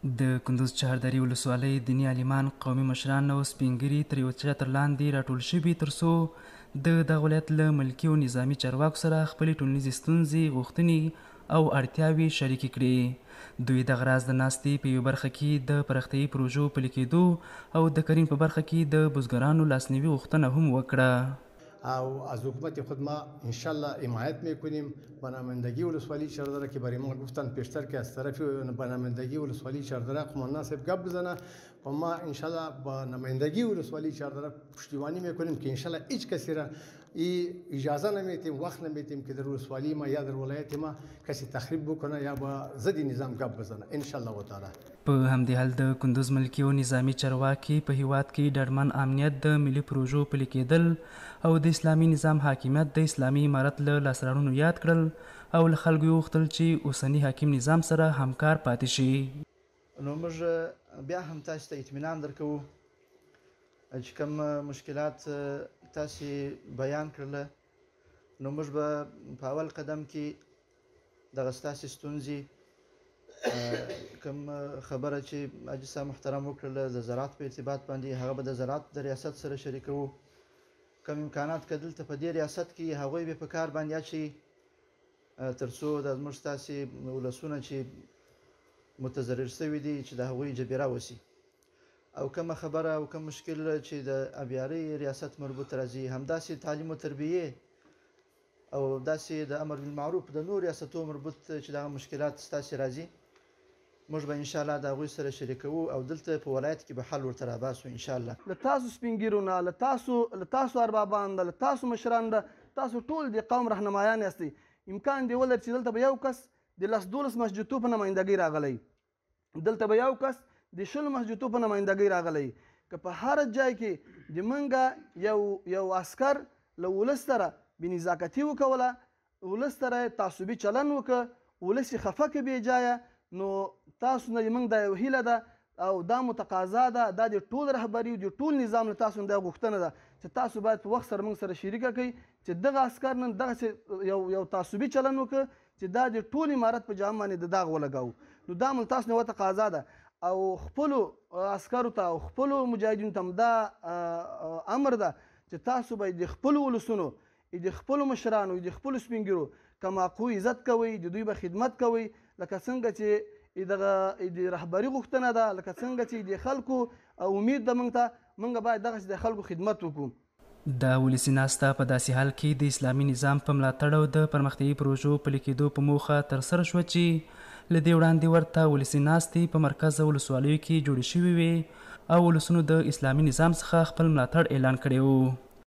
د کندوز چهاردرې ولسوالۍ دیني عالمان، قومي مشران او سپین ږیري تر یو چتر لاندې راټول شوي تر څو د دغه ولایت له ملکي او نظامي چارواکو سره خپلې ټولنیزې ستونزې، غوښتنې او اړتیاوې شریکې کړي. دوی دغه راز د ناستې په یوه برخه کې د پراختیایي پروژو پلي کېدو او د کرنې په برخه کې د بزګرانو لاسنیوي غوښتنه هم وکړه. او از حکومت خود ما انشالله حمایت میکنیم. بنامندگی ولسوالی چهاردره که برای ما گفتن پیشتر که از طرف بنامندگی ولسوالی چهاردره قماندان صاحب گپ بزنه و ما انشالله با نمایندگی ولسوالی چهاردره پشتیبانی میکنیم که انشالله هیچ کسی را اجازه نمیتیم، وقت نمیتیم که در ولسوالی ما یا در ولایت ما کسی تخریب بکنه یا با ضد نظام گپ بزنه انشالله تعالی. په همدې حال د کندوز ملکي او نظامي چارواکي په هیواد کې ډاډمن امنیت، د ملي پروژو پلي کېدل او د اسلامي نظام حاکمیت د اسلامي امارت له لاسته راوړنو یاد کړل او له خلکو یې وغوښتل چې اوسني حاکم نظام سره همکار پاتې شي. نو موږ بیا هم تاسو ته اطمینان درکوو چې کوم مشکلات تاسو بیان کړل نو موږ به په اول قدم کې دغه ستاسو ستونزې کوم خبره چې حاجي صاحب محترم وکړله د زراعت په ارتباط باندې هغه به د زراعت د ریاست سره شریکوو. کوم امکانات که دلته په دې ریاست کې هغوی به په کار باندې اچوي تر څو د زموږ ستاسې ولسونه چې متضرر شوي دي چې د هغوی جبیره وشي. او کومه خبره او کوم مشکل چې د ابیارۍ ریاست مربوط راځي، همداسې تعلیم و تربیې او داسې د امر بالمعروف د نور ریاستو مربوط چې دغه مشکلات ستاسې راځي، موږ به انشاءالله د هغوی سره شریکوو او دلته په ولایت کې به حل ورته راباسو انشاءالله. له تاسو سپین ږیرو نه، له تاسو اربابان ده، له تاسو مشران ده، تاسو ټول د قوم رهنمایان یاستئ. امکان دی ولري چې دلته به یو کس د 10-12 مسجدو په نمایندګۍ راغلی، دلته به یو کس د 20 مسجدو په نمایندګۍ راغلی. که په هر ځای کې د منګه یو عسکر له ولس سره بېنزاکتي وکوله، ولس سره تعصبي چلن وکړه، ولس یې خفه کړه بې ځایه، نو تاسو نه زموږ دا یو هیله ده او دا متقاضا ده، دا د ټول رهبري او د ټول نظام له تاسو نه دا غوښتنه ده چې تاسو باید په وخت سره موږ سره شریکه کړئ چې دغه عسکر نن دغسې یو تعصبي چلن وکړه چې دا د ټول امارت په جام باندې د داغ ولګاوه. نو دا تاسو نه یوه تقاضا ده او خپلو عسکرو ته او خپلو مجاهدینو ته دا امر ده چې تاسو باید د خپلو ولسونو، د خپلو مشرانو، د خپلو سپین ږیرو کماقو عزت کوئ، د دوی به خدمت کوئ لکه څنګه چې دغه د رهبري غوښتنه ده، لکه څنګه چې د خلکو امید ده موږ ته، موږ باید دغسې د خلکو خدمت وکړو. دا ولسي ناسته په داسې حال کې د اسلامي نظام په ملاتړ او د پرمختیایي پروژو پلي کېدو په موخه ترسره شوه چې له دې وړاندې ورته ولسي ناستې په مرکز ولسوالیو کې جوړې شوې وې او ولسونو د اسلامي نظام څخه خپل ملاتړ اعلان کړی و.